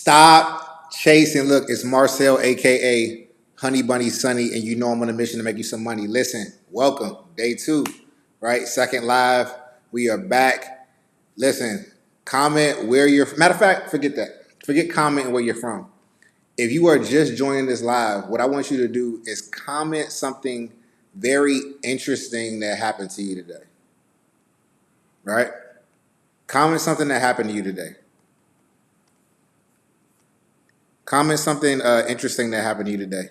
Stop chasing. Look, it's Marcel, aka Honey Bunny Sunny, and you know I'm on a mission to make you some money. Listen, welcome, day 2, right? Second live. We are back. Listen, comment where you're. Matter of fact, forget that. Forget commenting where you're from. If you are just joining this live, what I want you to do is comment something very interesting that happened to you today. Right? Comment something that happened to you today. Comment something interesting that happened to you today.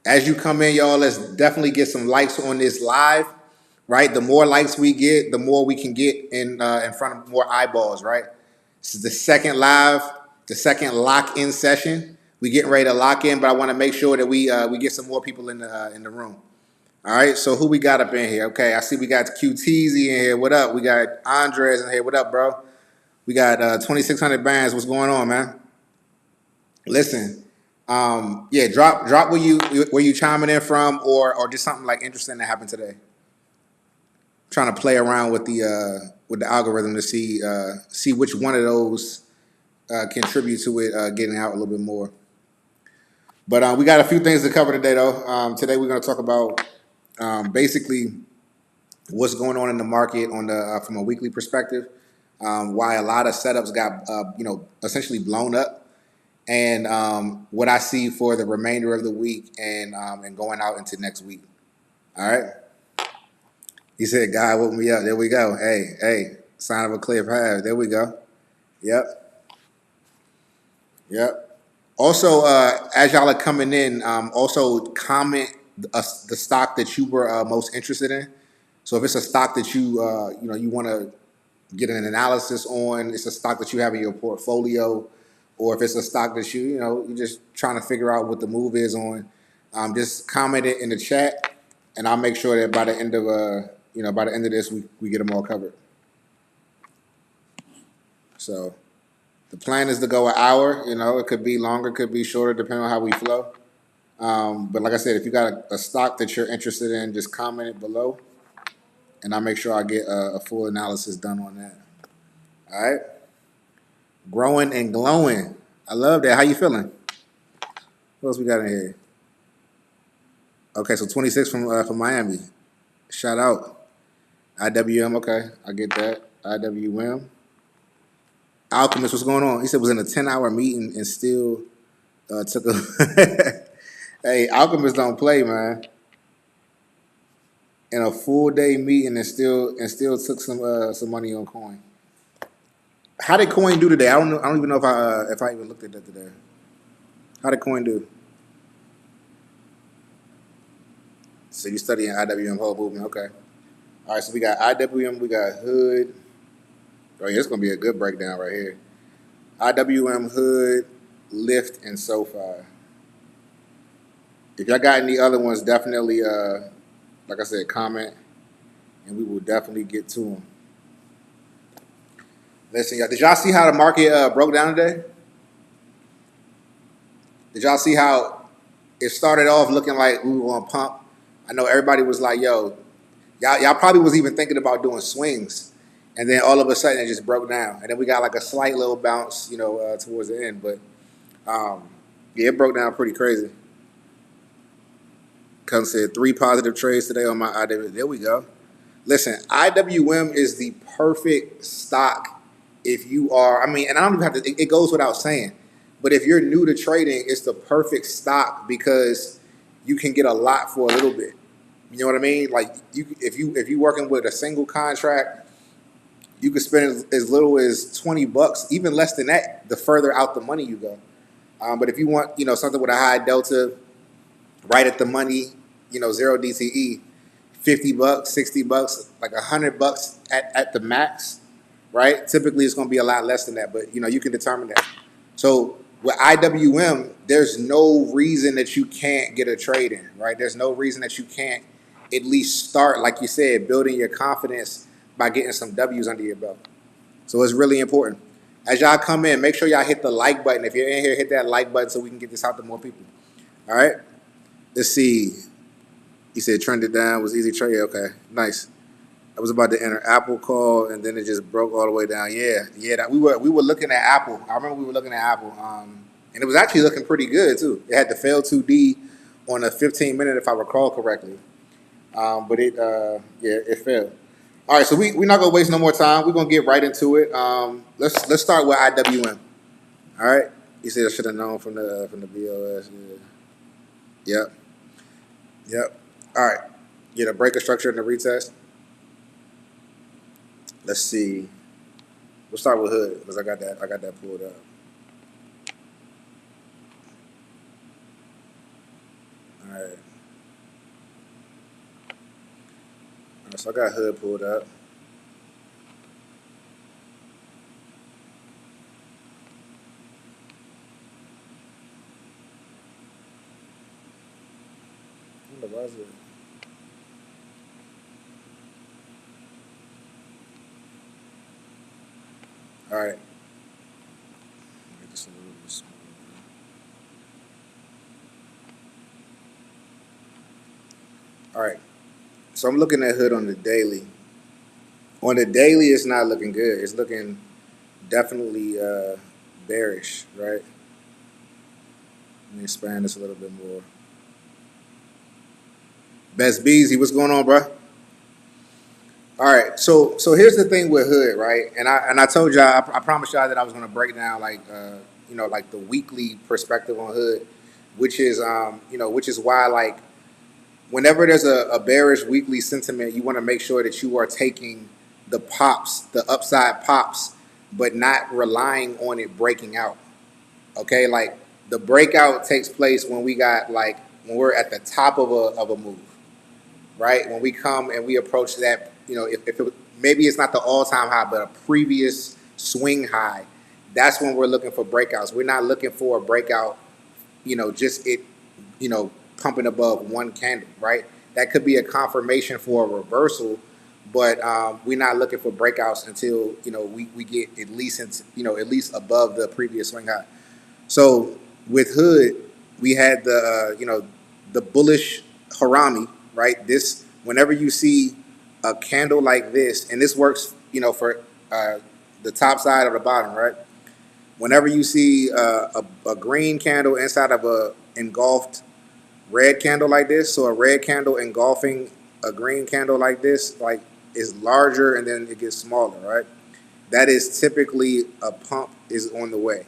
As you come in, y'all, let's definitely get some likes on this live, right? The more likes we get, the more we can get in front of more eyeballs, right? This is the second live, the second lock-in session. We getting ready to lock in, but I want to make sure that we get some more people in the room. All right, so who we got up in here? Okay, I see we got QTZ in here. What up? We got Andres in here. What up, bro? We got 2,600 bands. What's going on, man? Listen, yeah, drop where you chiming in from, or just something like interesting that happened today. Trying to play around with the algorithm to see which one of those contribute to it getting out a little bit more. But we got a few things to cover today, though. Today we're going to talk about basically what's going on in the market on the from a weekly perspective, why a lot of setups got essentially blown up, and what I see for the remainder of the week and going out into next week. All right. He said, "God woke me up." There we go. Hey, sign of a clear path. There we go. Yep. Also, as y'all are coming in, also comment the stock that you were most interested in. So if it's a stock that you want to get an analysis on, it's a stock that you have in your portfolio, or if it's a stock that you're just trying to figure out what the move is on, just comment it in the chat, and I'll make sure that by the end of this we get them all covered. So the plan is to go an hour. It could be longer, could be shorter, depending on how we flow. But like I said, if you got a stock that you're interested in, just comment it below, and I'll make sure I get a full analysis done on that. All right. Growing and glowing. I love that. How you feeling? What else we got in here? Okay, so 26 from Miami. Shout out. IWM, okay. I get that. IWM. Alchemist, what's going on? He said was in a 10-hour meeting and still took a Hey, Alchemist don't play, man. In a full day meeting and still took some money on coin. How did coin do today? I don't even know if I even looked at that today. How did coin do? So you studying IWM whole movement, okay. All right, so we got IWM, we got Hood. Oh yeah, it's gonna be a good breakdown right here. IWM, Hood, Lyft, and SoFi. If y'all got any other ones, definitely, like I said, comment, and we will definitely get to them. Listen, y'all, did y'all see how the market broke down today? Did y'all see how it started off looking like we were on pump? I know everybody was like, yo, y'all probably was even thinking about doing swings. And then all of a sudden it just broke down. And then we got like a slight little bounce, towards the end. But, yeah, it broke down pretty crazy. Cuz said 3 positive trades today on my IWM. There we go. Listen, IWM is the perfect stock if you are, and I don't even have to, it goes without saying. But if you're new to trading, it's the perfect stock because you can get a lot for a little bit. You know what I mean? Like if you're working with a single contract, you can spend as little as $20, even less than that, the further out the money you go. But if you want, something with a high delta, right at the money, 0 DTE, $50, $60, like $100 at the max, right? Typically, it's going to be a lot less than that, but you can determine that. So with IWM, there's no reason that you can't get a trade in, right? There's no reason that you can't at least start, like you said, building your confidence by getting some W's under your belt. So it's really important. As y'all come in, make sure y'all hit the like button. If you're in here, hit that like button so we can get this out to more people. All right? Let's see. He said trended down, was easy trade. Okay, nice. I was about to enter Apple call, and then it just broke all the way down. Yeah, yeah. We were looking at Apple. I remember we were looking at Apple, and it was actually looking pretty good too. It had the fail 2D on a 15 minute, if I recall correctly. But yeah, it failed. All right, so we're not gonna waste no more time. We're gonna get right into it. Let's start with IWM. All right. You said I should have known from the BOS. Yeah. Yep. Yep. All right. Get a breaker structure and the retest. Let's see. We'll start with hood because I got that. I got that pulled up. All right. All right. So I got hood pulled up. I wonder why is it? All right. Make this a little bit smaller. All right. So I'm looking at hood on the daily. On the daily, it's not looking good. It's looking definitely bearish, right? Let me expand this a little bit more. Best Beezy, what's going on, bro? All right, so here's the thing with hood, right? And I told y'all, I promised y'all that I was gonna break down like like the weekly perspective on hood, which is which is why like whenever there's a bearish weekly sentiment, you want to make sure that you are taking the pops, the upside pops, but not relying on it breaking out. Okay, like the breakout takes place when we got like when we're at the top of a move, right? When we come and we approach that, if it, maybe it's not the all-time high, but a previous swing high, that's when we're looking for breakouts. We're not looking for a breakout, just it, pumping above one candle, right? That could be a confirmation for a reversal, but we're not looking for breakouts until we get at least at least above the previous swing high. So with hood, we had the bullish harami, right? This whenever you see a candle like this, and this works for the top side or the bottom, right? Whenever you see a green candle inside of a engulfed red candle like this, so a red candle engulfing a green candle like this, like is larger and then it gets smaller, right? That is typically a pump is on the way,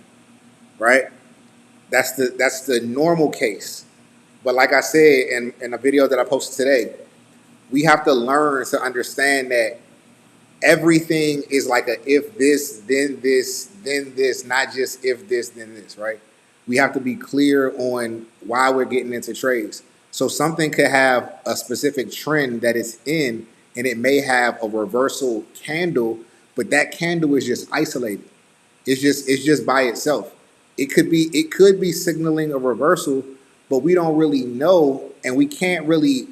right? That's the normal case. But like I said in a video that I posted today, we have to learn to understand that everything is like a if this, then this, not just if this, then this, right? We have to be clear on why we're getting into trades. So something could have a specific trend that it's in, and it may have a reversal candle, but that candle is just isolated. It's just by itself. It could be signaling a reversal, but we don't really know, and we can't really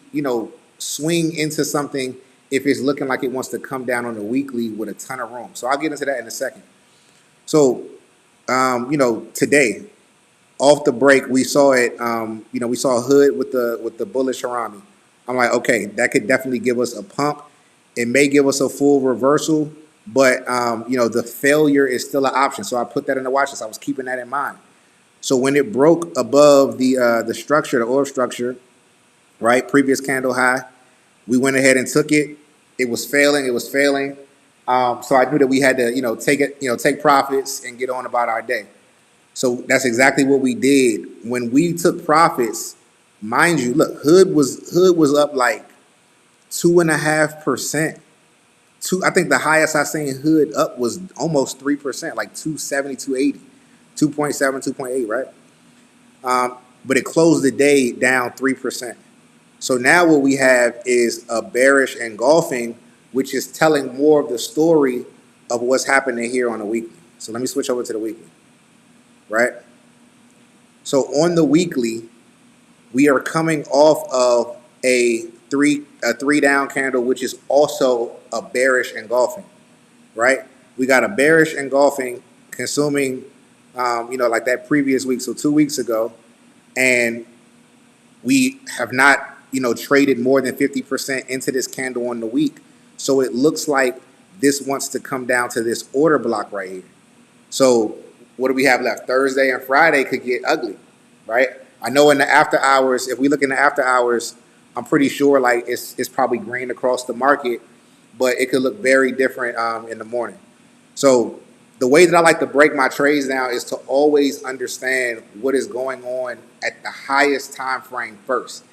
swing into something if it's looking like it wants to come down on the weekly with a ton of room. So I'll get into that in a second. So today off the break we saw it. We saw hood with the bullish harami. I'm like, okay, that could definitely give us a pump. It may give us a full reversal, but the failure is still an option. So I put that in the watch list. I was keeping that in mind. So when it broke above the structure, the orb structure, right, previous candle high, we went ahead and took it. It was failing. It was failing. So I knew that we had to take it, take profits and get on about our day. So that's exactly what we did when we took profits. Mind you, look, hood was up like 2.5%. I think the highest I seen hood up was almost 3%, like 270, 280, 2.7, 2.8, right? But it closed the day down 3%. So now what we have is a bearish engulfing, which is telling more of the story of what's happening here on the weekly. So let me switch over to the weekly, right? So on the weekly, we are coming off of a three down candle, which is also a bearish engulfing, right? We got a bearish engulfing consuming, like that previous week, so 2 weeks ago, and we have not, traded more than 50% into this candle on the week. So it looks like this wants to come down to this order block right here. So what do we have left? Thursday and Friday could get ugly, right? I know in the after hours, if we look in the after hours, I'm pretty sure like it's probably green across the market, but it could look very different in the morning. So the way that I like to break my trades down is to always understand what is going on at the highest time frame first.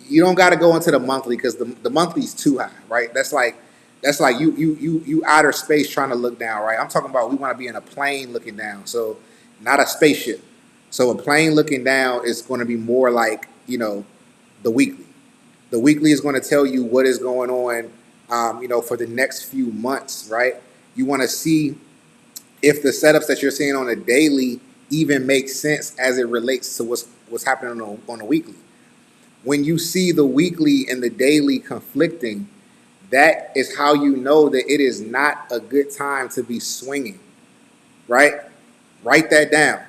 You don't got to go into the monthly because the monthly is too high, right? That's like you outer space trying to look down, right? I'm talking about we want to be in a plane looking down, so not a spaceship. So a plane looking down is going to be more like the weekly. The weekly is going to tell you what is going on, for the next few months, right? You want to see if the setups that you're seeing on a daily even make sense as it relates to what's happening on a weekly. When you see the weekly and the daily conflicting, that is how you know that it is not a good time to be swinging, right? Write that down.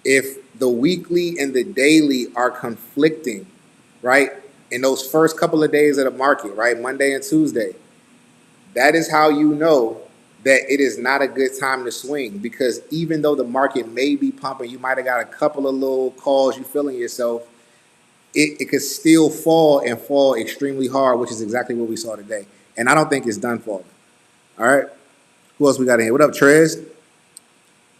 If the weekly and the daily are conflicting, right, in those first couple of days of the market, right, Monday and Tuesday, that is how you know that it is not a good time to swing because even though the market may be pumping, you might have got a couple of little calls, you feeling yourself, it could still fall and fall extremely hard, which is exactly what we saw today. And I don't think it's done falling. All right. Who else we got in here? What up, Trez?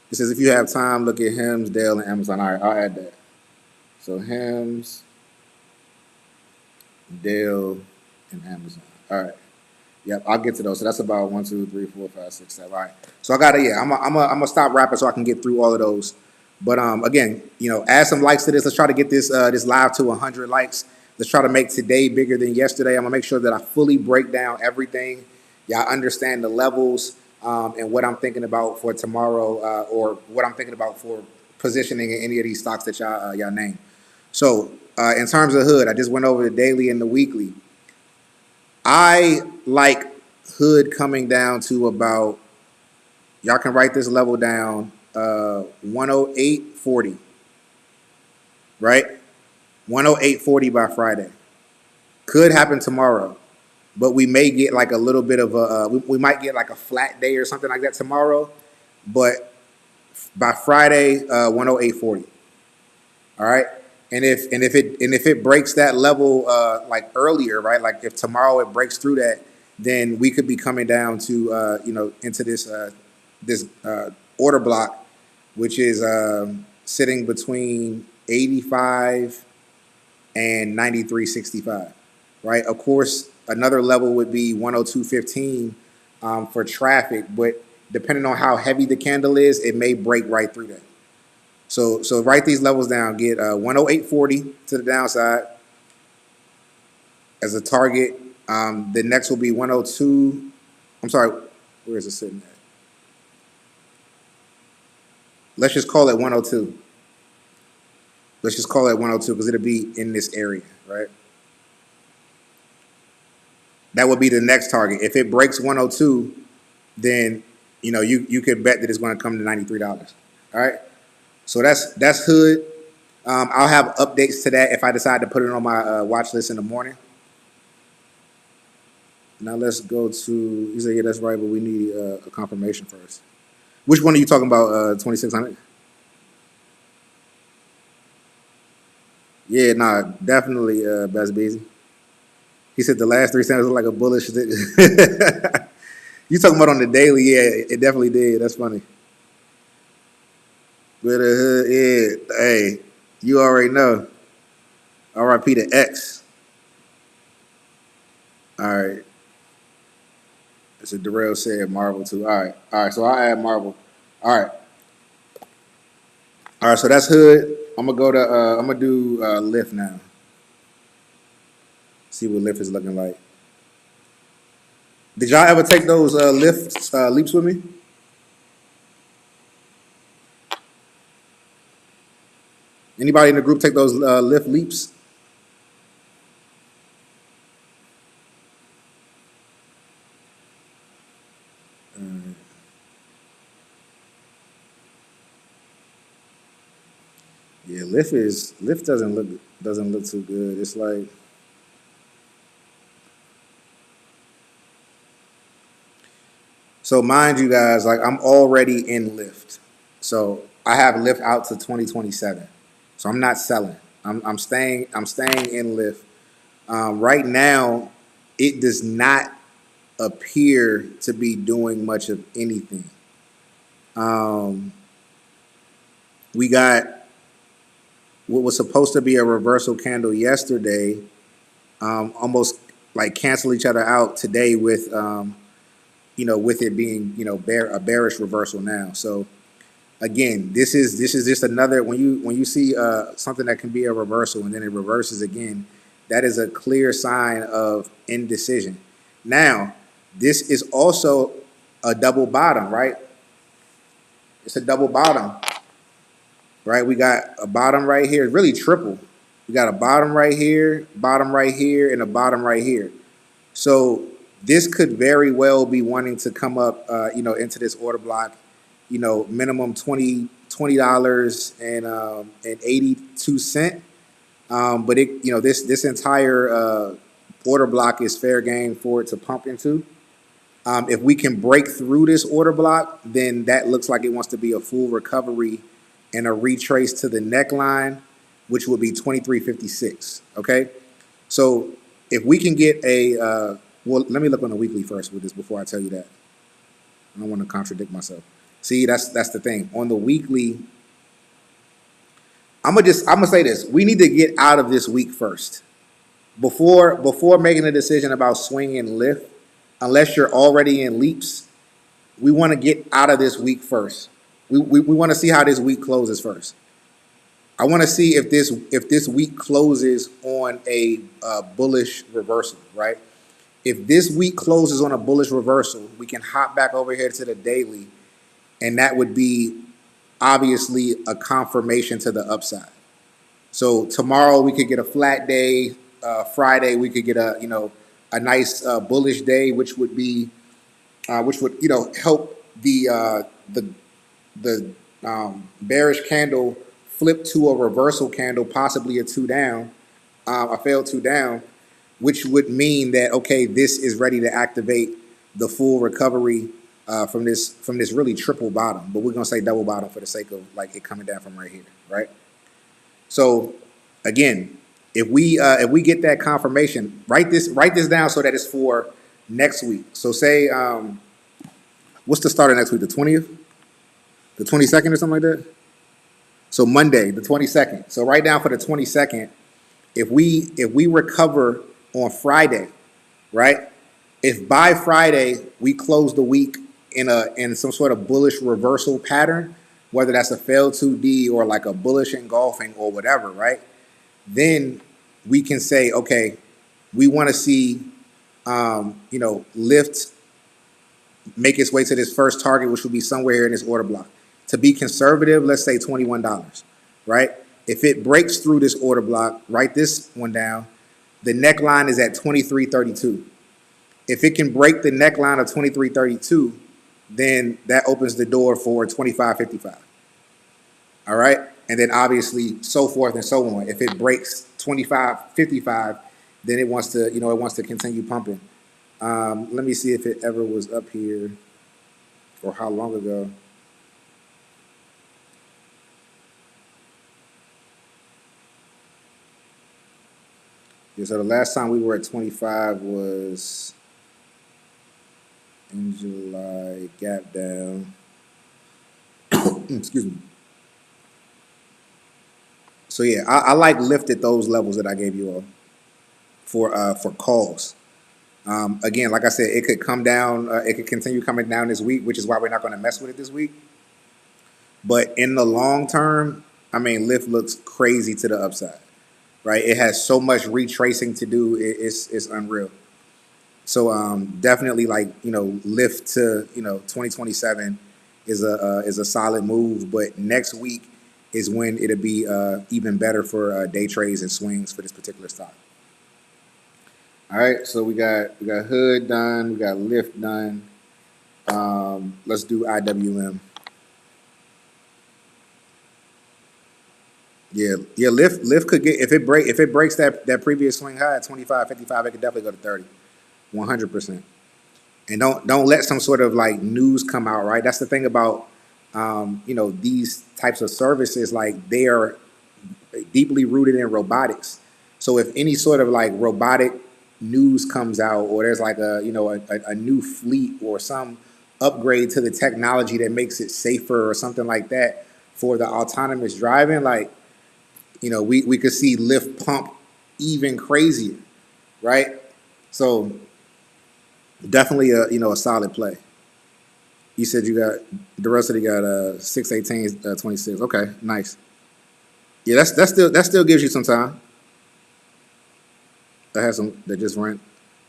It says if you have time, look at Hims, Dell, and Amazon. All right, I'll add that. So Hims, Dell, and Amazon. All right. Yep, I'll get to those. So that's about 1, 2, 3, 4, 5, 6, 7. All right. So I got to, yeah, I'm gonna stop rapping so I can get through all of those. But again, add some likes to this. Let's try to get this live to 100 likes. Let's try to make today bigger than yesterday. I'm gonna make sure that I fully break down everything. Y'all understand the levels and what I'm thinking about for tomorrow, or what I'm thinking about for positioning in any of these stocks that y'all name. So in terms of hood, I just went over the daily and the weekly. I like hood coming down to about, y'all can write this level down, 108.40, right? 108.40 by Friday. Could happen tomorrow, but we may get like a little bit of we might get like a flat day or something like that tomorrow, but by Friday, 108.40. All right. And if it breaks that level like earlier, right? Like if tomorrow it breaks through that, then we could be coming down to into this order block, which is sitting between 85 and 93.65, right? Of course, another level would be 102.15 for traffic, but depending on how heavy the candle is, it may break right through that. So write these levels down. Get 108.40 to the downside as a target. The next will be 102. I'm sorry, where is it sitting at? Let's just call it 102. Let's just call it 102 because it'll be in this area, right? That would be the next target. If it breaks 102, then you could bet that it's going to come to $93. All right. So that's hood. I'll have updates to that if I decide to put it on my watch list in the morning. Now let's go to. You say yeah, that's right, but we need a confirmation first. Which one are you talking about? 2600. Yeah, nah, definitely Best Beasy. He said the last three sentences look like a bullish. You talking about on the daily? Yeah, it definitely did. That's funny. But yeah, hey, you already know. R.I.P. to X. All right. That's what Darrell said. Marvel too. All right. So I'll add Marvel. All right. All right. So that's hood. I'm gonna go to. I'm gonna do Lyft now. See what Lyft is looking like. Did y'all ever take those leaps with me? Anybody in the group take those Lyft leaps? Yeah, Lyft doesn't look too good. It's like So mind you guys, like I'm already in Lyft. So I have Lyft out to 2027. So I'm not selling. I'm staying in Lyft. Right now, it does not appear to be doing much of anything. Um, we got what was supposed to be a reversal candle yesterday, almost like cancel each other out today with with it being a bearish reversal now. So again, this is just another when you see something that can be a reversal and then it reverses again, that is a clear sign of indecision. Now, this is also a double bottom, right? It's a double bottom, right? We got a bottom right here, really triple. We got a bottom right here, and a bottom right here. So this could very well be wanting to come up, into this order block. Minimum $20 and 82 cent. But this entire order block is fair game for it to pump into. If we can break through this order block, then that looks like it wants to be a full recovery and a retrace to the neckline, which would be 23.56. Okay, so if we can get well, let me look on the weekly first with this before I tell you that. I don't want to contradict myself. See, that's the thing. On the weekly, I'm gonna say this. We need to get out of this week first before making a decision about swing and lift. Unless you're already in leaps, we want to get out of this week first. We want to see how this week closes first. I want to see if this week closes on a bullish reversal, right? If this week closes on a bullish reversal, we can hop back over here to the daily, and that would be obviously a confirmation to the upside. So tomorrow we could get a flat day. Friday we could get a nice bullish day, which would help the bearish candle flip to a reversal candle, possibly a two down, a failed two down, which would mean that okay, this is ready to activate the full recovery from this really triple bottom, but we're gonna say double bottom for the sake of like it coming down from right here, right? So again, if we get that confirmation, write this down so that it's for next week. So say what's the start of next week? The 20th, the 22nd, or something like that. So Monday, the 22nd. So write down for the 22nd. If we recover on Friday, right? If by Friday we close the week in some sort of bullish reversal pattern, whether that's a failed 2D or like a bullish engulfing or whatever, right? Then we can say, okay, we want to see lift make its way to this first target, which will be somewhere here in this order block. To be conservative, let's say $21, right? If it breaks through this order block, write this one down. The neckline is at 23.32. If it can break the neckline of 23.32, then that opens the door for 25.55. All right, and then obviously so forth and so on. If it breaks 25.55, then it wants to continue pumping. Let me see if it ever was up here or how long ago. Yeah, so the last time we were at 25 was in July, gap down. Excuse me. So yeah, I like lift at those levels that I gave you all for calls. Again, like I said, it could come down. It could continue coming down this week, which is why we're not going to mess with it this week. But in the long term, I mean, lift looks crazy to the upside, right? It has so much retracing to do. It's unreal. So definitely, like lift to 2027 is a solid move. But next week is when it'll be even better for day trades and swings for this particular stock. All right, so we got hood done, we got lift done. Let's do IWM. Yeah, lift could get if it breaks that previous swing high at 25.55, it could definitely go to 30, 100%. And don't let some sort of like news come out, right? That's the thing about these types of services, like they are deeply rooted in robotics. So if any sort of like robotic news comes out, or there's like a new fleet or some upgrade to the technology that makes it safer or something like that for the autonomous driving, like we could see lift pump even crazier, right? So definitely a solid play. You said you got the rest of the got 618 26. Okay, nice. Yeah, that still gives you some time. That has some that just ran.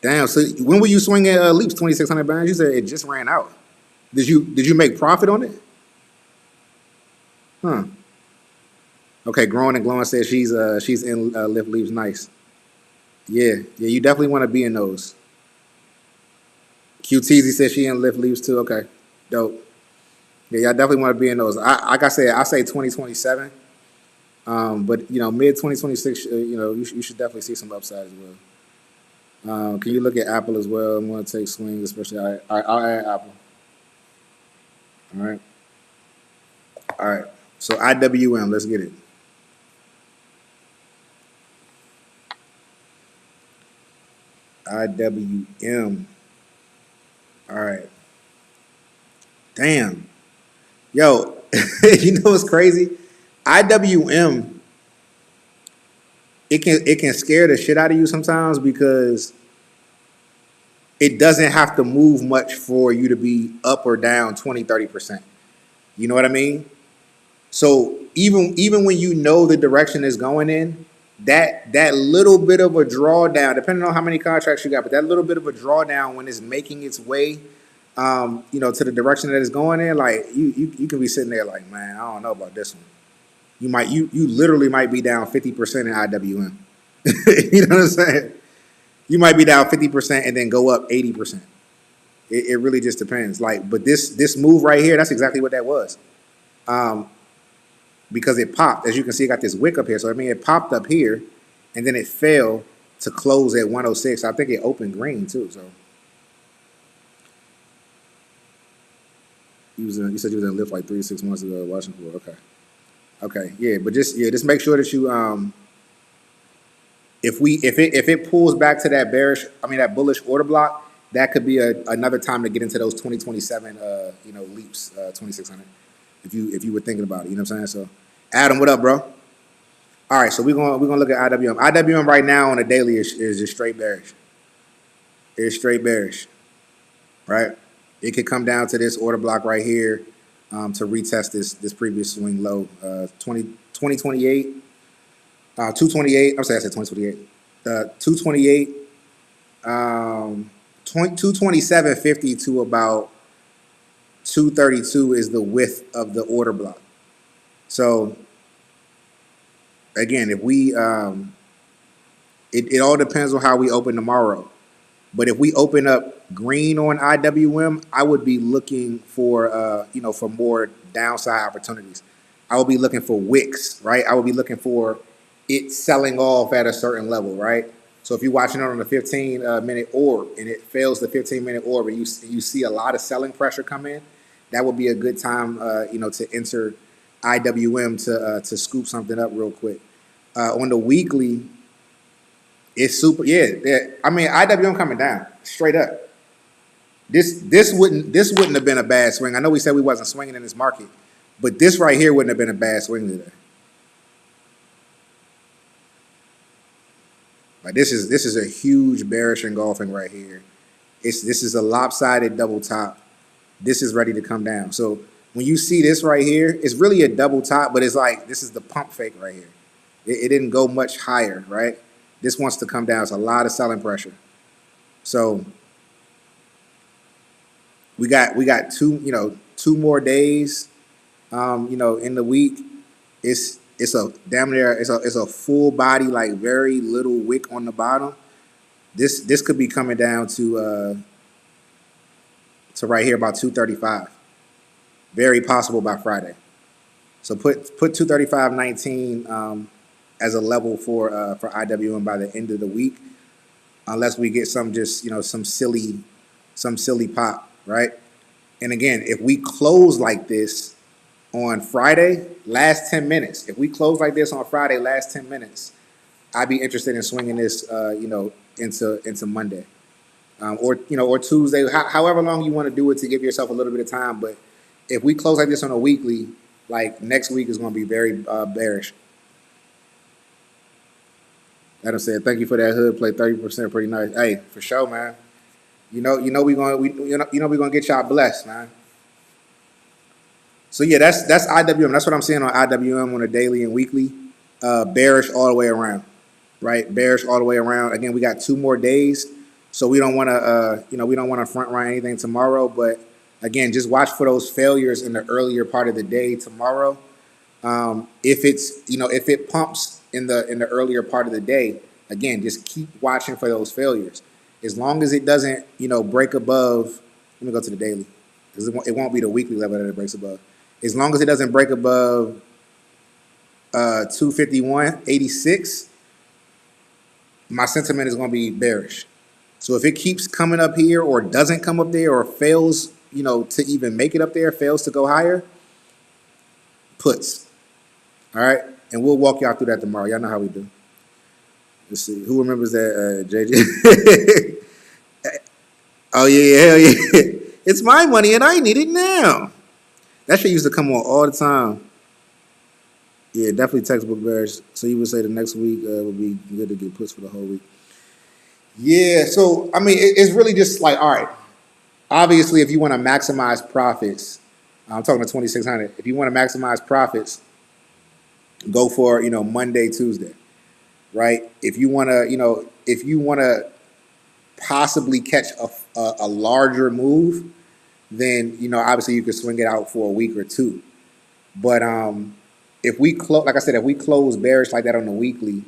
Damn. So when were you swinging leaps 2600 bands? You said it just ran out. Did you make profit on it? Huh. Okay. Growing and glowing says she's in lift leaps. Nice. Yeah. Yeah. You definitely want to be in those. QTZ says she in lift leaps too. Okay. Dope. Yeah. Y'all definitely want to be in those. Like I said, I say 2027. But mid 2026, you should definitely see some upside as well. Can you look at Apple as well? I'm going to take swings, especially. I'll add Apple. All right. All right. So IWM, let's get it. IWM. All right. Damn. Yo, you know what's crazy? IWM, it can scare the shit out of you sometimes because it doesn't have to move much for you to be up or down 20, 30%. You know what I mean? So even when you know the direction is going in, that little bit of a drawdown, depending on how many contracts you got, but that little bit of a drawdown when it's making its way, to the direction that it's going in, like you can be sitting there like, man, I don't know about this one. You literally might be down 50% in IWM. You know what I'm saying? You might be down 50% and then go up 80%. It really just depends. Like, but this move right here, that's exactly what that was. Um, because it popped. As you can see, it got this wick up here. So I mean, it popped up here, and then it fell to close at 106. I think it opened green too. So you said you was in lift like 3 to 6 months ago, watching for. Okay, okay, yeah, but just make sure that you if it pulls back to that bullish order block, that could be another time to get into those 2027 leaps 2600. If you were thinking about it, you know what I'm saying? So, Adam, what up, bro? All right, so we're gonna look at IWM. IWM right now on a daily is just straight bearish. It's straight bearish, right? It could come down to this order block right here to retest this previous swing low, 2028, 228. I'm sorry, I said 2028. 228, 227.50 to about 232 is the width of the order block. So again, if we it all depends on how we open tomorrow. But if we open up green on IWM, I would be looking for for more downside opportunities. I would be looking for wicks, right? I would be looking for it selling off at a certain level, right? So if you're watching it on the 15-minute orb and it fails the 15-minute orb and you see a lot of selling pressure come in, that would be a good time, to enter IWM to scoop something up real quick. On the weekly, it's super. Yeah, I mean IWM coming down straight up. This wouldn't have been a bad swing. I know we said we wasn't swinging in this market, but this right here wouldn't have been a bad swing today. Like this is a huge bearish engulfing right here. This is a lopsided double top. This is ready to come down. So when you see this right here, it's really a double top, but it's like this is the pump fake right here. It didn't go much higher, right? This wants to come down. It's a lot of selling pressure. So we got two more days, in the week. It's a damn near it's a full body, like very little wick on the bottom. This could be coming down to right here about 235. Very possible by Friday. So put 235.19 as a level for IWM by the end of the week, unless we get some just some silly some silly pop, right? And again, if we close like this on Friday, last 10 minutes, if we close like this on Friday, last 10 minutes, I'd be interested in swinging this, into Monday, or Tuesday, however long you want to do it to give yourself a little bit of time. But if we close like this on a weekly, like next week is going to be very bearish. Adam said, "Thank you for that hood play, 30%, pretty nice." Hey, for sure, man. We gonna get y'all blessed, man. So yeah, that's IWM. That's what I'm seeing on IWM on a daily and weekly. Bearish all the way around, right? Bearish all the way around. Again, we got 2 more days, so we don't want to, we don't want to front run anything tomorrow. But again, just watch for those failures in the earlier part of the day tomorrow. If it pumps in the earlier part of the day, again, just keep watching for those failures. As long as it doesn't, break above. Let me go to the daily because it won't be the weekly level that it breaks above. As long as it doesn't break above 251.86, my sentiment is going to be bearish. So if it keeps coming up here or doesn't come up there or fails, to even make it up there, fails to go higher, puts. All right, and we'll walk y'all through that tomorrow. Y'all know how we do. Let's see. Who remembers that, JJ? Oh, yeah, hell yeah. It's my money and I need it now. That shit used to come on all the time. Yeah, definitely textbook bearish. So you would say the next week would be good to get puts for the whole week. Yeah, so, I mean, it's really just like, all right, obviously, if you want to maximize profits, I'm talking to 2600. If you want to maximize profits, go for, Monday, Tuesday, right? If you want to possibly catch a larger move, then obviously you could swing it out for a week or two. But if we close, like I said, if we close bearish like that on the weekly,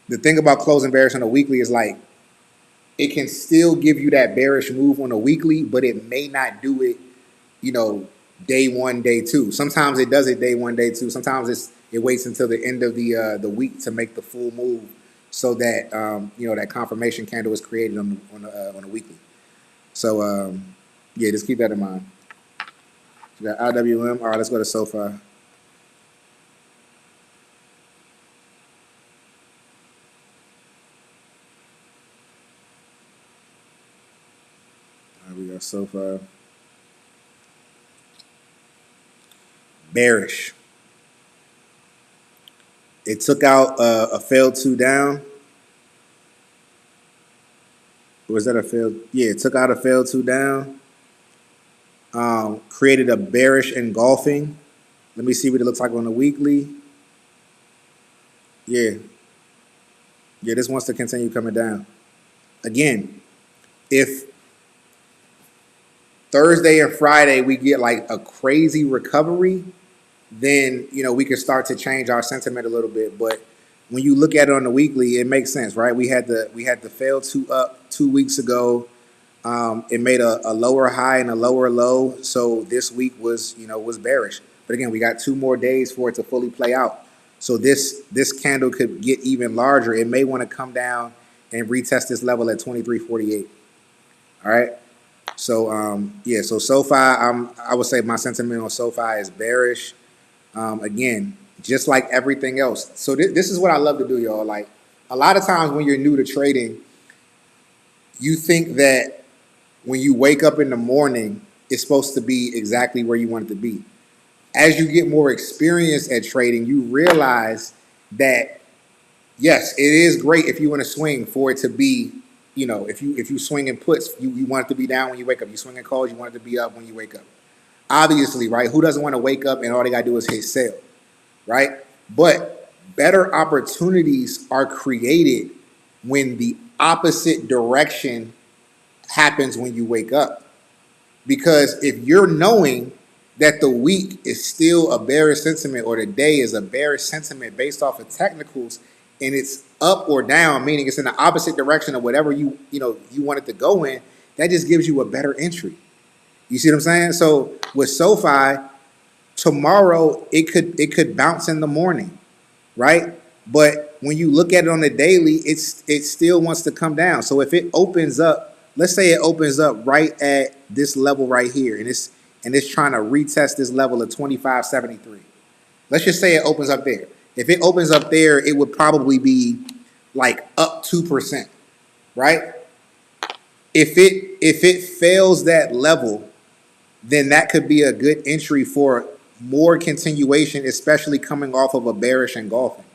the thing about closing bearish on the weekly is like it can still give you that bearish move on the weekly, but it may not do it, day one, day two. Sometimes it does it day one, day two. Sometimes it waits until the end of the week to make the full move, so that that confirmation candle is created on a weekly. So yeah, just keep that in mind. We got IWM. All right, let's go to SoFi. All right, we got SoFi. Bearish. It took out a failed 2 down. Or was that a failed? Yeah, it took out a failed 2 down. Created a bearish engulfing. Let me see what it looks like on the weekly. Yeah. Yeah, this wants to continue coming down. Again, if Thursday and Friday we get like a crazy recovery, then we can start to change our sentiment a little bit. But when you look at it on the weekly, it makes sense, right? We had the fail 2 up 2 weeks ago. It made a lower high and a lower low, so this week was bearish. But again, we got 2 more days for it to fully play out. So this candle could get even larger. It may want to come down and retest this level at 23.48. All right. So yeah. So SoFi, I would say my sentiment on SoFi is bearish. Again, just like everything else. So this is what I love to do, y'all. Like a lot of times when you're new to trading, you think that when you wake up in the morning, it's supposed to be exactly where you want it to be. As you get more experience at trading, you realize that, yes, it is great if you want to swing for it to be, if you swing in puts, you want it to be down when you wake up. You swing in calls, you want it to be up when you wake up. Obviously, right? Who doesn't want to wake up and all they got to do is hit sell, right? But better opportunities are created when the opposite direction happens when you wake up. Because if you're knowing that the week is still a bearish sentiment or the day is a bearish sentiment based off of technicals and it's up or down, meaning it's in the opposite direction of whatever you want it to go in, that just gives you a better entry. You see what I'm saying? So with SoFi, tomorrow it could bounce in the morning, right? But when you look at it on the daily, it still wants to come down. So if it opens up let's say it opens up right at this level right here, and it's trying to retest this level of 25.73. Let's just say it opens up there. If it opens up there, it would probably be like up 2%, right? If it fails that level, then that could be a good entry for more continuation, especially coming off of a bearish engulfing,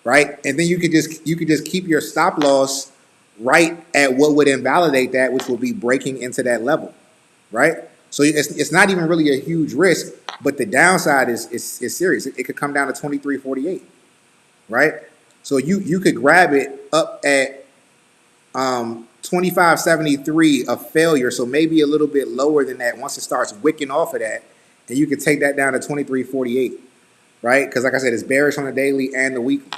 right? And then you could just keep your stop loss right at what would invalidate that, which will be breaking into that level, right? So it's not even really a huge risk, but the downside is serious. It could come down to 23.48, right? So you could grab it up at 25.73, a failure, so maybe a little bit lower than that once it starts wicking off of that, and you could take that down to 23.48, right? Because like I said, it's bearish on the daily and the weekly.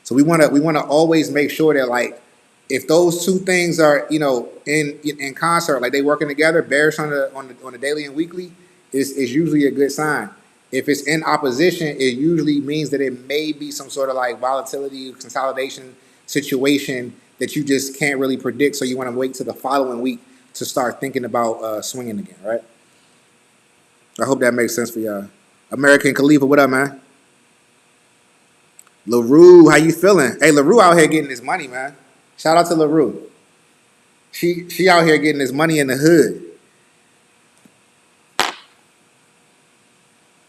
So we want to always make sure that, like, if those two things are, in concert, like they working together, bearish on the daily and weekly is usually a good sign. If it's in opposition, it usually means that it may be some sort of like volatility consolidation situation that you just can't really predict. So you want to wait till the following week to start thinking about swinging again, right? I hope that makes sense for y'all. American Khalifa, what up, man? LaRue, how you feeling? Hey, LaRue out here getting his money, man. Shout out to LaRue. She out here getting his money in the hood.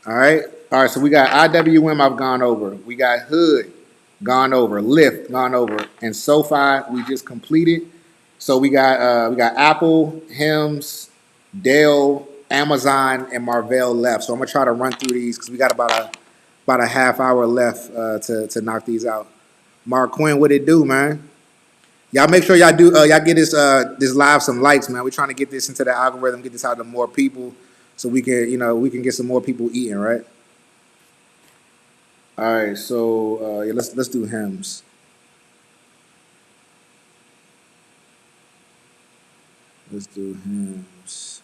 All right. All right. So we got IWM I've gone over. We got Hood gone over. Lyft gone over. And SoFi we just completed. So we got Apple, Hims, Dell, Amazon, and Marvell left. So I'm gonna try to run through these because we got about a half hour left to knock these out. Mark Quinn, what it do, man? Y'all make sure y'all do y'all get this live some likes, man. We're trying to get this into the algorithm, get this out to more people, so we can get some more people eating, right? All right, so yeah, let's do Hims. Let's do Hims.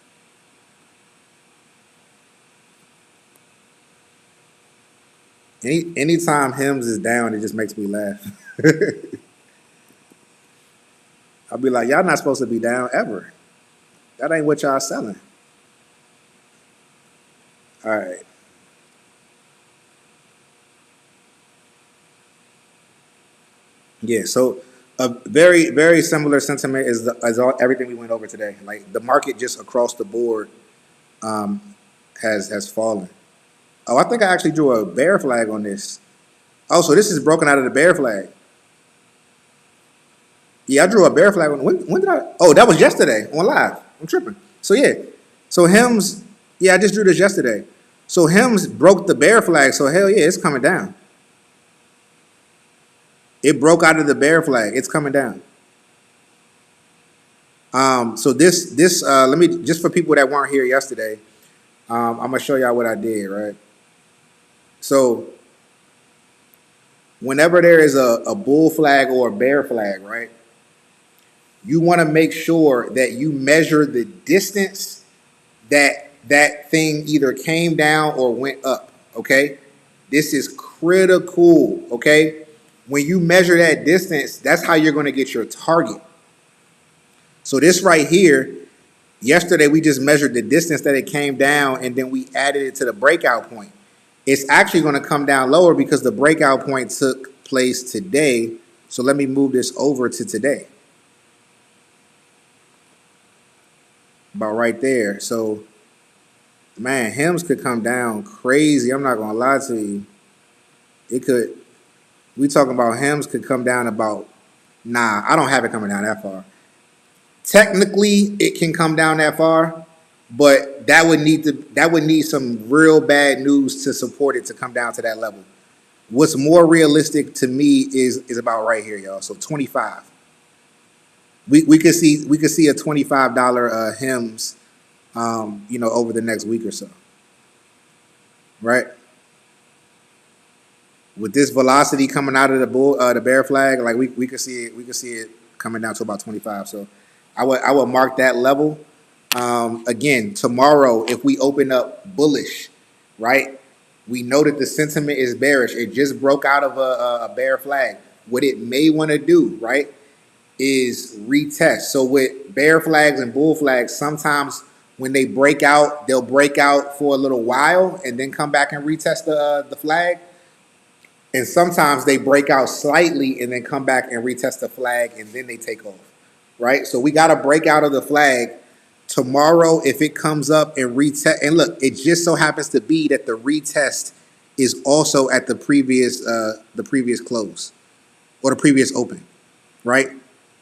Anytime Hims is down, it just makes me laugh. I'll be like, y'all not supposed to be down ever. That ain't what y'all selling. All right. Yeah, so a very, very similar sentiment as everything we went over today. Like the market just across the board um, has fallen. Oh, I think I actually drew a bear flag on this. Oh, so this is broken out of the bear flag. Yeah, I drew a bear flag on. When did I? Oh, that was yesterday on live. I'm tripping. So yeah, so Hims. Yeah, I just drew this yesterday. So Hims broke the bear flag. So hell yeah, it's coming down. It broke out of the bear flag. It's coming down. So this let me just for people that weren't here yesterday. I'm gonna show y'all what I did. Right. So whenever there is a bull flag or a bear flag, right, you want to make sure that you measure the distance that that thing either came down or went up. Okay, this is critical. Okay, when you measure that distance, that's how you're going to get your target. So this right here, yesterday we just measured the distance that it came down, and then we added it to the breakout point. It's actually going to come down lower because the breakout point took place today. So let me move this over to today. About right there. So, man, Hims could come down crazy. I'm not going to lie to you. It could. We talking about Hims could come down about, nah, I don't have it coming down that far. Technically, it can come down that far, but that would need some real bad news to support it to come down to that level. What's more realistic to me is about right here, y'all. So 25. We could see a $25 Hims, over the next week or so, right? With this velocity coming out of the bear flag, like we could see it coming down to about 25. So I would mark that level. Again, tomorrow, if we open up bullish, right? We know that the sentiment is bearish. It just broke out of a bear flag. What it may want to do, right? is retest. So with bear flags and bull flags, sometimes when they break out, they'll break out for a little while and then come back and retest the flag. And sometimes they break out slightly and then come back and retest the flag and then they take off. Right? So we got to break out of the flag tomorrow if it comes up and retest. And look, it just so happens to be that the retest is also at the previous close or the previous open, right?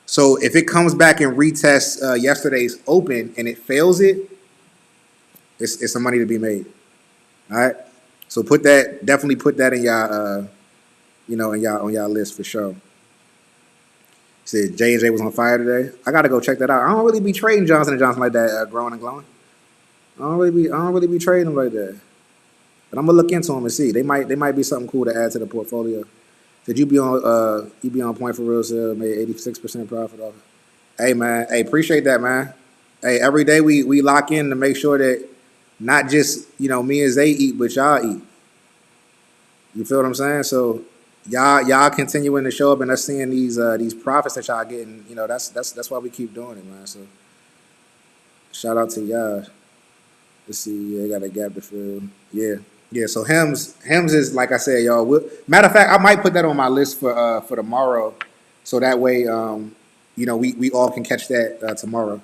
So if it comes back and retests yesterday's open and it fails it, it's some money to be made. All right. So definitely put that in y'all, in y'all on y'all list for sure. Said J&J was on fire today. I gotta go check that out. I don't really be trading Johnson and Johnson like that, growing and glowing. I don't really be trading them like that. But I'm gonna look into them and see. They might be something cool to add to the portfolio. Did you be on point for real, sir? Made 86% profit off it. Hey man, hey, appreciate that, man. Hey, every day we lock in to make sure that not just me and Zay eat, but y'all eat. You feel what I'm saying? So y'all continuing to show up and us seeing these profits that y'all getting. That's why we keep doing it, man. So shout out to y'all. Let's see. Yeah, got a gap to fill. Yeah. Yeah, so Hems is like I said, y'all. Matter of fact, I might put that on my list for tomorrow, so that way, we all can catch that tomorrow.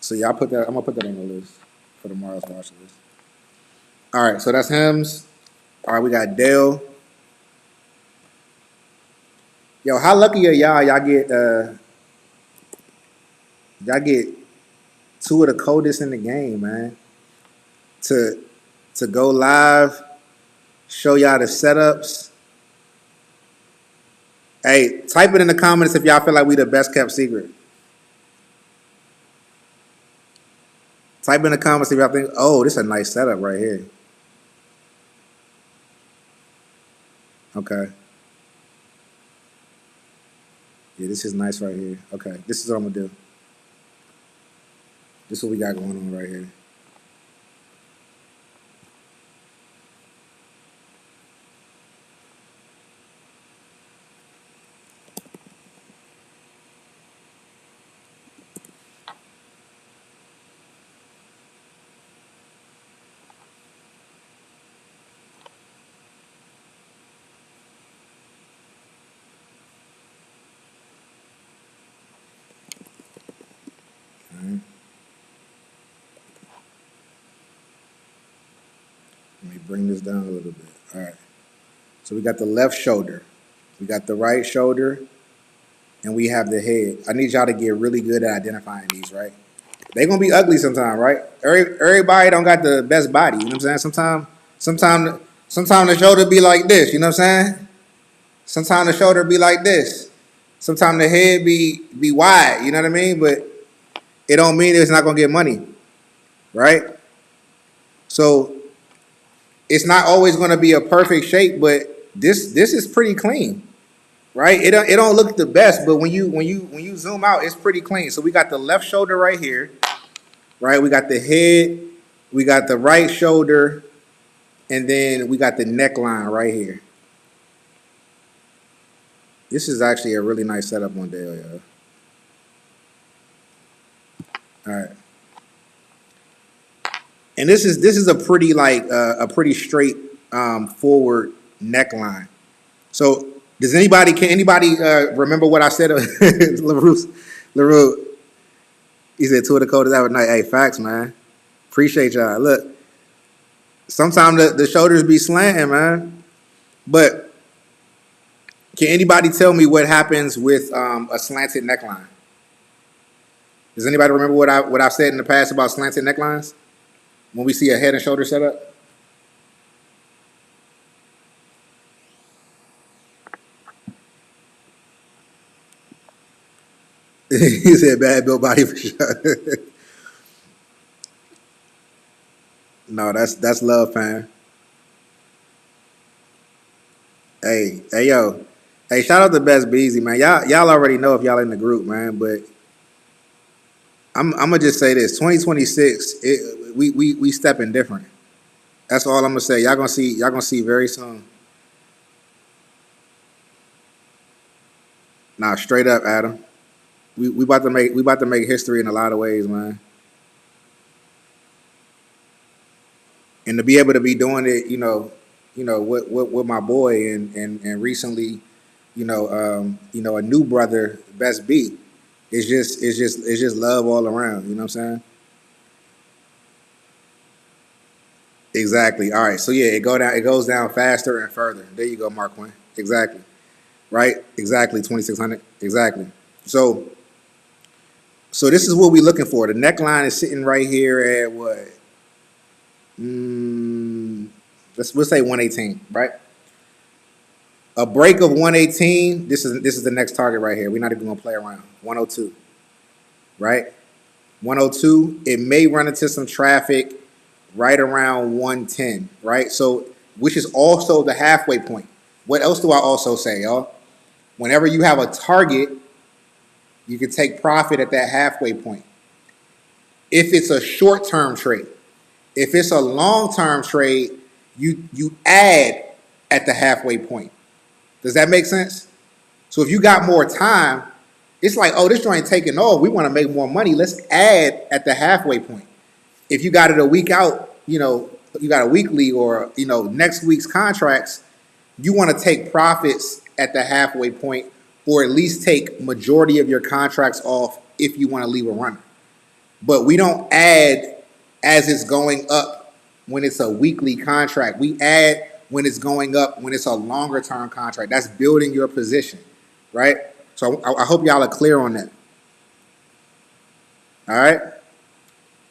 So yeah, I'm gonna put that on the list for tomorrow's watch list. All right, so that's Hems. All right, we got Dale. Yo, how lucky are y'all? Y'all get two of the coldest in the game, man. To go live, show y'all the setups. Hey, type it in the comments if y'all feel like we the best kept secret. Type in the comments if y'all think, oh, this is a nice setup right here. Okay. Yeah, this is nice right here. Okay, this is what I'm gonna do. This is what we got going on right here. All right. Let me bring this down a little bit. All right. So we got the left shoulder, we got the right shoulder, and we have the head. I need y'all to get really good at identifying these, right? They gonna be ugly sometimes, right? Everybody don't got the best body. You know what I'm saying? Sometimes the shoulder be like this. You know what I'm saying? Sometimes the shoulder be like this. Sometimes the head be wide. You know what I mean? But it don't mean it's not gonna get money, right? So it's not always gonna be a perfect shape, but this is pretty clean, right? It don't look the best, but when you zoom out, it's pretty clean. So we got the left shoulder right here, right? We got the head, we got the right shoulder, and then we got the neckline right here. This is actually a really nice setup one day, y'all. All right. And this is a pretty a pretty straight forward neckline. So can anybody remember what I said? LaRue, he said two of the coldest ever night. Hey, facts, man. Appreciate y'all. Look, sometimes the shoulders be slanting, man. But can anybody tell me what happens with a slanted neckline? Does anybody remember what I've said in the past about slanted necklines? When we see a head and shoulder setup? He said bad built body for sure. No, that's love, fam. Hey, yo. Hey, shout out to Best Beezy, man. Y'all already know if y'all in the group, man. But I'm gonna just say this: 2026, we stepping different. That's all I'm gonna say. Y'all gonna see very soon. Nah, straight up, Adam. We about to make history in a lot of ways, man. And to be able to be doing it, with my boy and recently, a new brother, Best B. It's just love all around. You know what I'm saying? Exactly. All right. So yeah, it goes down faster and further. There you go, Mark Quinn. Exactly. Right. Exactly. 2,600. Exactly. So this is what we're looking for. The neckline is sitting right here at what? Mm, we'll say 118. Right. A break of 118. This is the next target right here. We're not even gonna play around. 102. Right. 102. It may run into some traffic right around 110, right? So, which is also the halfway point. What else do I also say, y'all? Whenever you have a target, you can take profit at that halfway point. If it's a short-term trade, if it's a long-term trade, you add at the halfway point. Does that make sense? So if you got more time, it's like, oh, this joint taking off. We want to make more money. Let's add at the halfway point. If you got it a week out, you got a weekly or next week's contracts, you want to take profits at the halfway point, or at least take majority of your contracts off if you want to leave a runner. But we don't add as it's going up when it's a weekly contract. We add when it's going up when it's a longer term contract. That's building your position, right? So I hope y'all are clear on that. All right.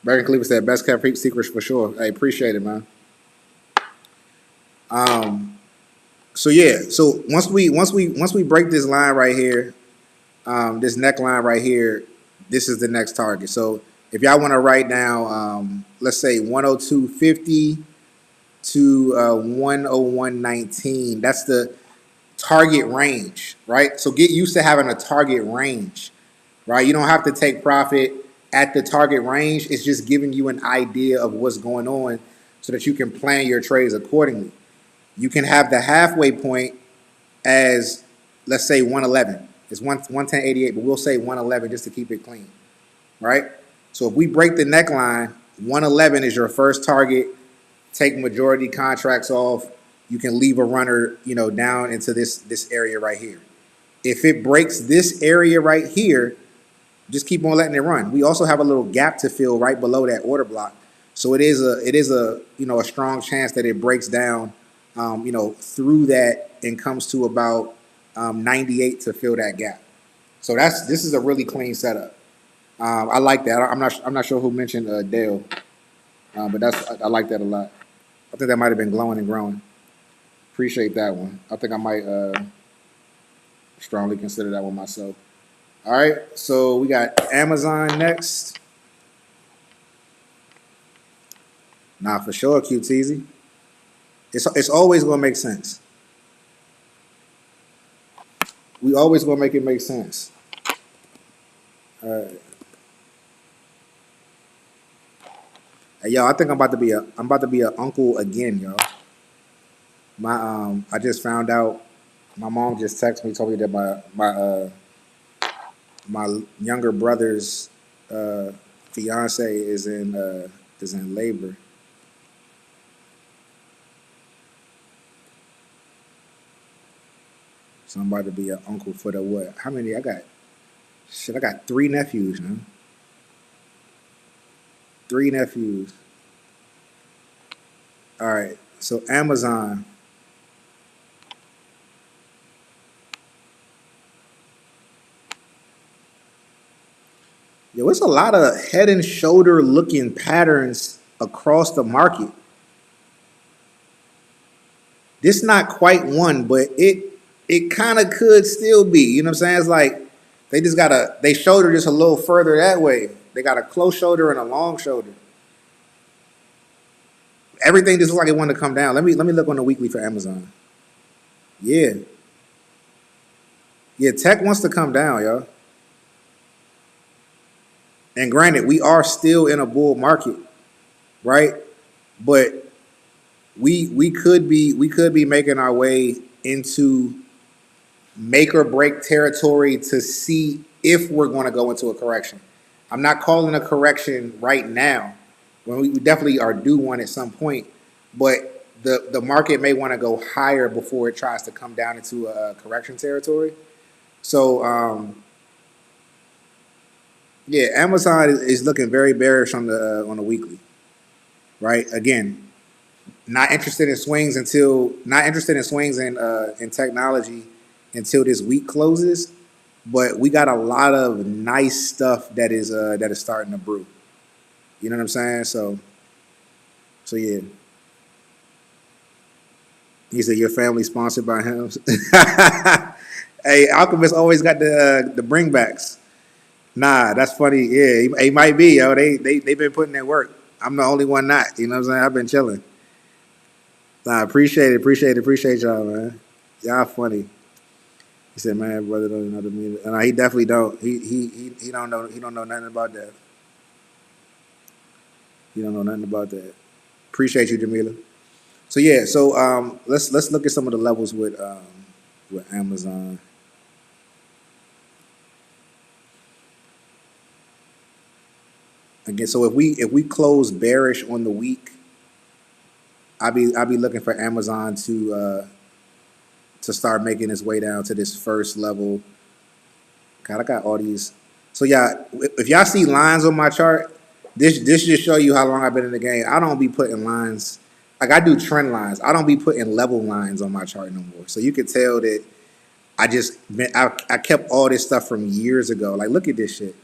Barry Cleveland said best kept secrets for sure. I appreciate it, man. So yeah, so once we break this line right here, this neckline right here, this is the next target. So if y'all want to write down, let's say 102.50 to 101.19, that's the target range, right? So get used to having a target range, right? You don't have to take profit at the target range. It's just giving you an idea of what's going on so that you can plan your trades accordingly. You can have the halfway point as, let's say, 111. It's 110.88, but we'll say 111 just to keep it clean, right? So if we break the neckline, 111 is your first target. Take majority contracts off. You can leave a runner, down into this area right here. If it breaks this area right here, just keep on letting it run. We also have a little gap to fill right below that order block. So it is a strong chance that it breaks down through that and comes to about 98 to fill that gap. So this is a really clean setup. I like that. I'm not sure who mentioned Dale, but I like that a lot. I think that might have been glowing and growing. Appreciate that one. I think I might strongly consider that one myself. All right, so we got Amazon next. Nah, for sure, QTZ. It's always gonna make sense. We always gonna make it make sense. All right. Hey, yo, I think I'm about to be a uncle again, yo. I just found out. My mom just texted me, told me that my younger brother's fiance is in labor. So I'm about to be an uncle for the what? How many? I got shit. I got 3 nephews, man. 3 nephews. All right. So Amazon. Yo, it's a lot of head and shoulder looking patterns across the market. This not quite one, but it kind of could still be. You know what I'm saying? It's like they shoulder just a little further that way. They got a close shoulder and a long shoulder. Everything just looks like it wanted to come down. Let me look on the weekly for Amazon. Yeah. Yeah, tech wants to come down, y'all. And granted, we are still in a bull market, right? But we could be making our way into make or break territory to see if we're going to go into a correction. I'm not calling a correction right now. When we definitely are due one at some point, but the market may want to go higher before it tries to come down into a correction territory. So yeah, Amazon is looking very bearish on the weekly, right? Again, not interested in swings in technology until this week closes. But we got a lot of nice stuff that is starting to brew. You know what I'm saying? So yeah. He said your family sponsored by him. Hey, Alchemist always got the bringbacks. Nah, that's funny. Yeah, he might be, yo. They been putting in work. I'm the only one not. You know what I'm saying? I've been chilling. Nah, appreciate y'all, man. Y'all funny. He said, "Man, brother don't know the music." And he definitely don't. He don't know. He don't know nothing about that. He don't know nothing about that. Appreciate you, Jamila. So yeah, so let's look at some of the levels with Amazon. Again, so if we close bearish on the week, I'll be looking for Amazon to start making its way down to this first level. God, I got all these. So yeah, if y'all see lines on my chart, this just show you how long I've been in the game. I don't be putting lines like I do trend lines. I don't be putting level lines on my chart no more. So you can tell that I kept all this stuff from years ago. Like look at this shit.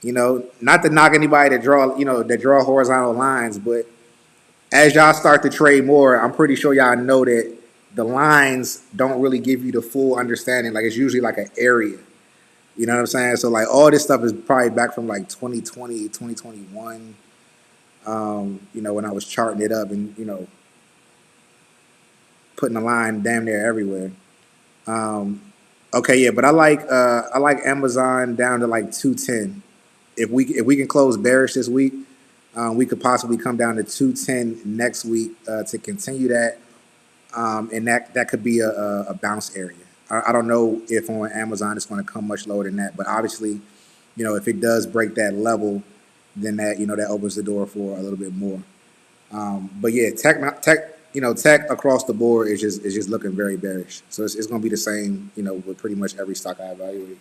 Not to knock anybody that draw horizontal lines, but as y'all start to trade more, I'm pretty sure y'all know that the lines don't really give you the full understanding. Like it's usually like an area. You know what I'm saying? So like all this stuff is probably back from like 2020, 2021. When I was charting it up and putting a line damn near everywhere. Um, okay, yeah, but I like Amazon down to like 210. If we can close bearish this week, we could possibly come down to 210 next week to continue that, and that could be a bounce area. I don't know if on Amazon it's going to come much lower than that, but obviously, if it does break that level, then that opens the door for a little bit more. But yeah, tech across the board is just looking very bearish. So it's going to be the same, with pretty much every stock I evaluate.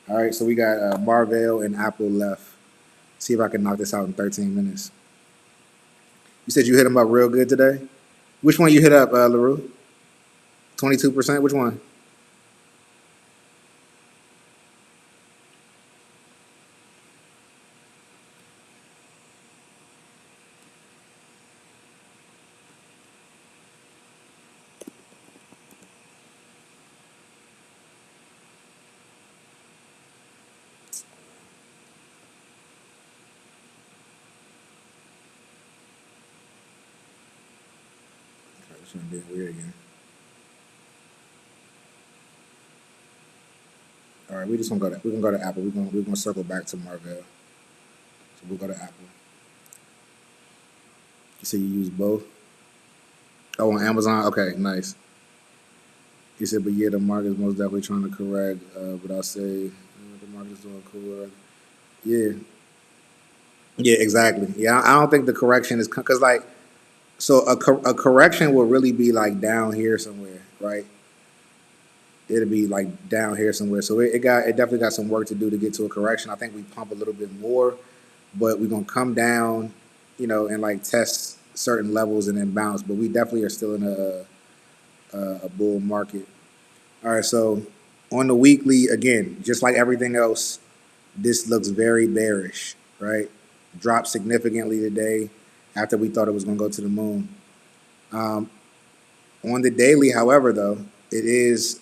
All right, so we got Marvell and Apple left. See if I can knock this out in 13 minutes. You said you hit them up real good today. Which one you hit up, LaRue? 22%? Which one? This one being weird again. All right, we're gonna go to Apple. We're gonna circle back to Marvell. So we'll go to Apple. You say you use both? Oh, on Amazon? Okay, nice. He said, but yeah, the market is most definitely trying to correct. But I'll say the market is doing cool. Yeah, yeah, exactly. Yeah, I don't think the correction is because like so a correction will really be like down here somewhere, right? It'll be like down here somewhere. So it definitely got some work to do to get to a correction. I think we pump a little bit more, but we're gonna come down, and like test certain levels and then bounce. But we definitely are still in a bull market. All right, so on the weekly, again, just like everything else, this looks very bearish, right? Dropped significantly today after we thought it was going to go to the moon. Um, on the daily, however, though, it is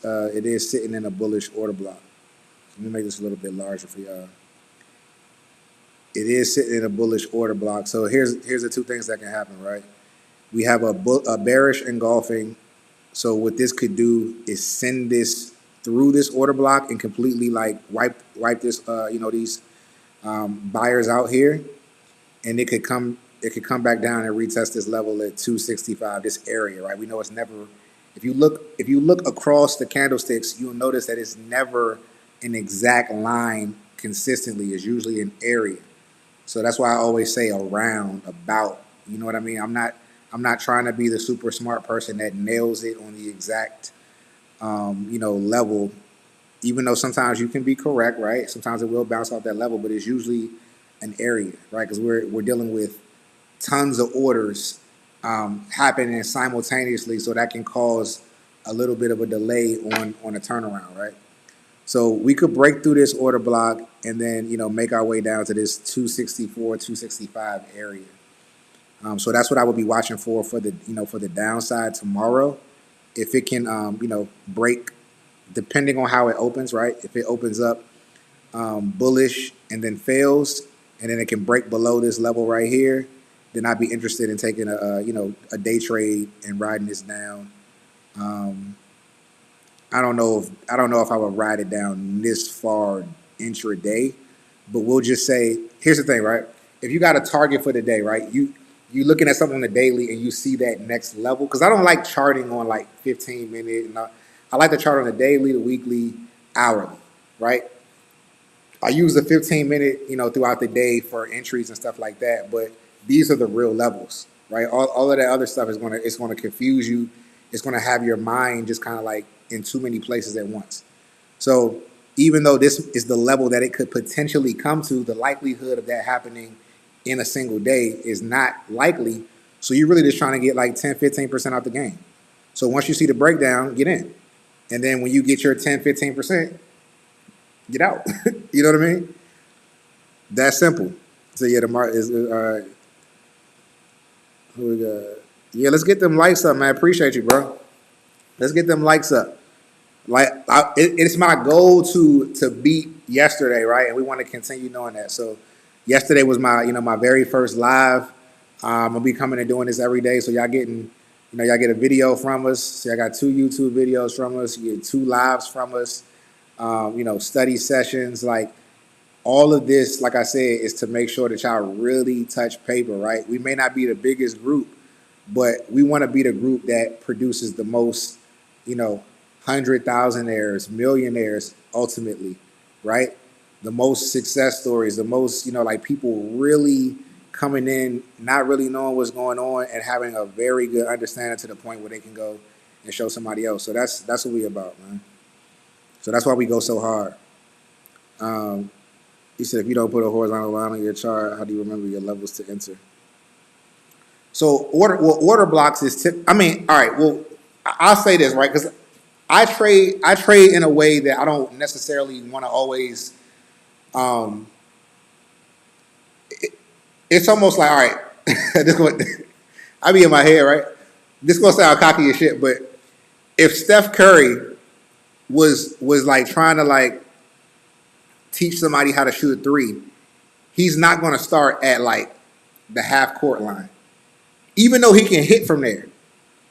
sitting in a bullish order block. Let me make this a little bit larger for y'all. It is sitting in a bullish order block. So here's the two things that can happen, right? We have a bearish engulfing. So what this could do is send this through this order block and completely like wipe this these buyers out here, and it could come back down and retest this level at 265, this area, right? We know it's never If you look across the candlesticks, you'll notice that it's never an exact line consistently. It's usually an area. So that's why I always say around, about. You know what I mean? I'm not trying to be the super smart person that nails it on the exact level. Even though sometimes you can be correct, right? Sometimes it will bounce off that level, but it's usually an area, right? Because we're dealing with tons of orders happening simultaneously, so that can cause a little bit of a delay on a turnaround, right? So we could break through this order block and then make our way down to this 264, 265 area. So that's what I would be watching for the for the downside tomorrow. If it can break, depending on how it opens, right? If it opens up bullish and then fails, and then it can break below this level right here, then I'd be interested in taking a day trade and riding this down. Um, I don't know if I would ride it down this far intraday, but we'll just say here's the thing, right? If you got a target for the day, right? You looking at something on the daily and you see that next level, because I don't like charting on like 15 minute, and I like to chart on the daily, the weekly, hourly, right? I use the 15 minute, throughout the day for entries and stuff like that. But these are the real levels, right? All of that other stuff is gonna confuse you. It's gonna have your mind just kind of like in too many places at once. So even though this is the level that it could potentially come to, the likelihood of that happening in a single day is not likely. So you're really just trying to get like 10, 15% out the game. So once you see the breakdown, get in. And then when you get your 10, 15%, get out. You know what I mean? That's simple. So yeah, the market is who we got? Yeah, let's get them likes up, man. Appreciate you, bro. Let's get them likes up. Like it's my goal to beat yesterday, right? And we want to continue doing that. So yesterday was my very first live. I'll be coming and doing this every day. So y'all get a video from us. So I got 2 YouTube videos from us. You get 2 lives from us. Study sessions, like all of this, like I said, is to make sure that y'all really touch paper, right? We may not be the biggest group, but we want to be the group that produces the most, 100,000aires, millionaires, ultimately, right? The most success stories, the most, like people really coming in, not really knowing what's going on and having a very good understanding to the point where they can go and show somebody else. So that's what we about, man. So that's why we go so hard. He said, if you don't put a horizontal line on your chart, how do you remember your levels to enter? So order blocks is I mean, all right. Well, I'll say this, right? Because I trade in a way that I don't necessarily want to always. Um, it's almost like, all right, this going I be in my head, right? This gonna sound cocky as shit, but if Steph Curry was like trying to like teach somebody how to shoot a three, he's not gonna start at like the half court line, even though he can hit from there,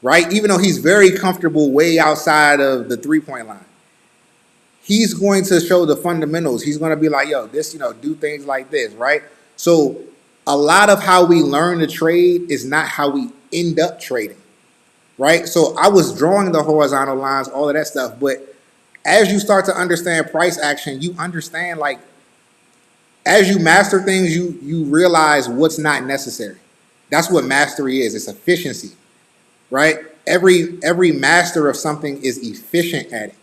right? Even though he's very comfortable way outside of the 3 point line, he's going to show the fundamentals. He's going to be like, yo, this, do things like this, right? So a lot of how we learn to trade is not how we end up trading, right? So I was drawing the horizontal lines, all of that stuff, but as you start to understand price action, you understand, like, as you master things, you realize what's not necessary. That's what mastery is. It's efficiency, right? Every master of something is efficient at it.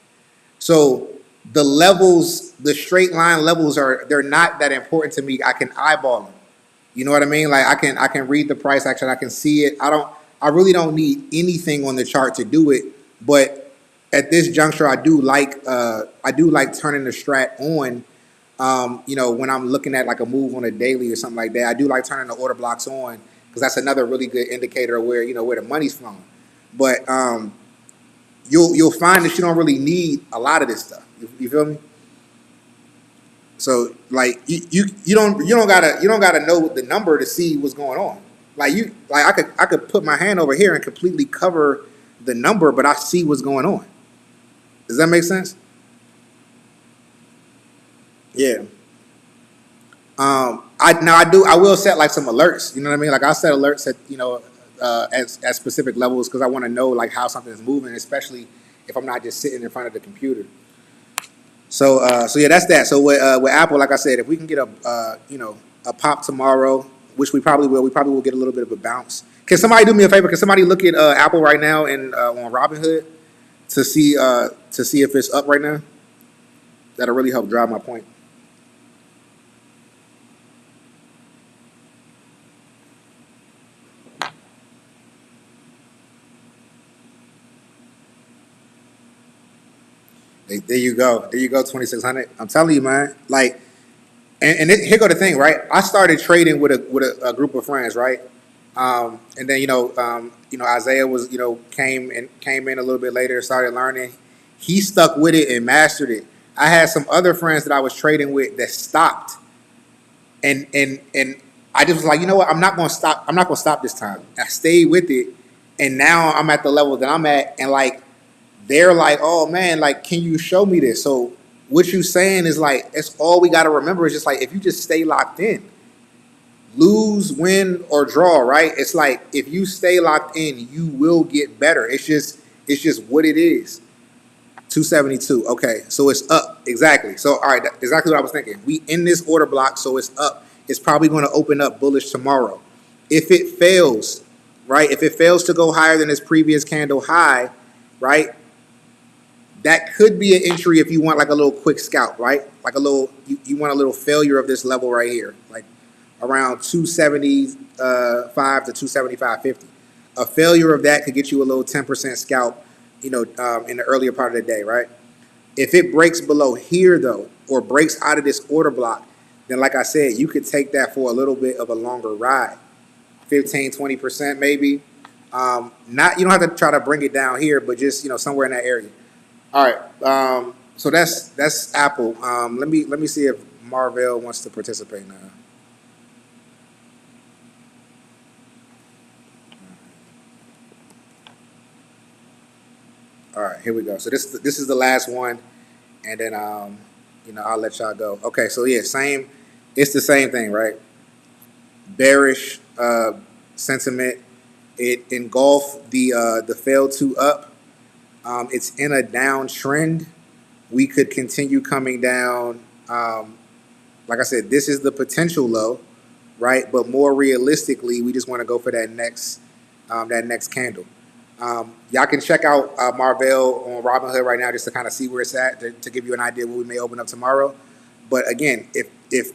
So the levels, the straight line levels they're not that important to me. I can eyeball them. You know what I mean? Like I can read the price action. I can see it. I really don't need anything on the chart to do it. But at this juncture, I do like turning the strat on. When I'm looking at like a move on a daily or something like that, I do like turning the order blocks on because that's another really good indicator of where the money's flowing. But you'll find that you don't really need a lot of this stuff. You feel me? So like you don't gotta know the number to see what's going on. I could put my hand over here and completely cover the number, but I see what's going on. Does that make sense? Yeah. I will set like some alerts. You know what I mean? Like I'll set alerts at at specific levels because I want to know like how something is moving, especially if I'm not just sitting in front of the computer. So yeah, that's that. So with Apple, like I said, if we can get a pop tomorrow, which we probably will get a little bit of a bounce. Can somebody do me a favor? Can somebody look at Apple right now and on Robinhood to see if it's up right now? That'll really help drive my point. There you go. There you go. 2,600. I'm telling you, man. Like, here go the thing, right? I started trading with a group of friends, right? And then Isaiah was came in a little bit later, started learning. He stuck with it and mastered it. I had some other friends that I was trading with that stopped, and I just was like, you know what? I'm not gonna stop. I'm not gonna stop this time. I stayed with it, and now I'm at the level that I'm at, and like they're like, oh man, like can you show me this? So what you saying is like it's all we got to remember is just like if you just stay locked in, lose, win, or draw, right? It's like if you stay locked in, you will get better. It's just what it is. 272. Okay, so it's up exactly. So all right, that's exactly what I was thinking. We in this order block, so it's up. It's probably going to open up bullish tomorrow. If it fails, right? If it fails to go higher than its previous candle high, right? That could be an entry if you want like a little quick scalp, right? Like a little, you want a little failure of this level right here, like around 275 to 275.50. A failure of that could get you a little 10% scalp, in the earlier part of the day, right? If it breaks below here though, or breaks out of this order block, then like I said, you could take that for a little bit of a longer ride, 15-20% maybe. Not you don't have to try to bring it down here, but just somewhere in that area. All right. So that's Apple. Let me see if Marvell wants to participate now. All right, here we go. So this is the last one, and then I'll let y'all go. Okay, so yeah, same. It's the same thing, right? Bearish sentiment. It engulfed the fail to up. It's in a downtrend. We could continue coming down. Like I said, this is the potential low, right? But more realistically, we just want to go for that next candle. Y'all can check out Marvell on Robinhood right now just to kind of see where it's at to give you an idea what we may open up tomorrow. But again, if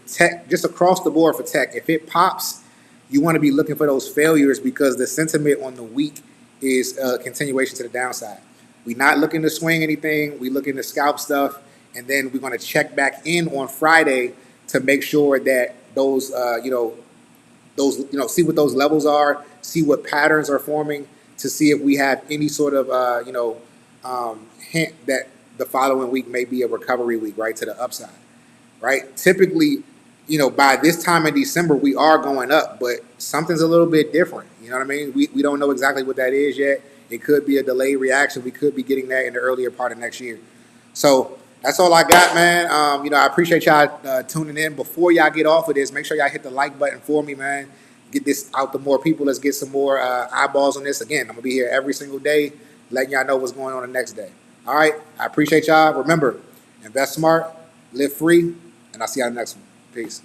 tech, just across the board for tech, if it pops, you want to be looking for those failures because the sentiment on the week is a continuation to the downside. We're not looking to swing anything. We're looking to scalp stuff, and then we're going to check back in on Friday to make sure that see what those levels are, see what patterns are forming, to see if we have any sort of hint that the following week may be a recovery week, right, to the upside, right? Typically, by this time in December, we are going up, but something's a little bit different. You know what I mean? We don't know exactly what that is yet. It could be a delayed reaction. We could be getting that in the earlier part of next year. So that's all I got, man. I appreciate y'all tuning in. Before y'all get off of this, make sure y'all hit the like button for me, man. Get this out to more people. Let's get some more eyeballs on this. Again, I'm going to be here every single day, letting y'all know what's going on the next day. All right? I appreciate y'all. Remember, invest smart, live free, and I'll see y'all in the next one. Peace.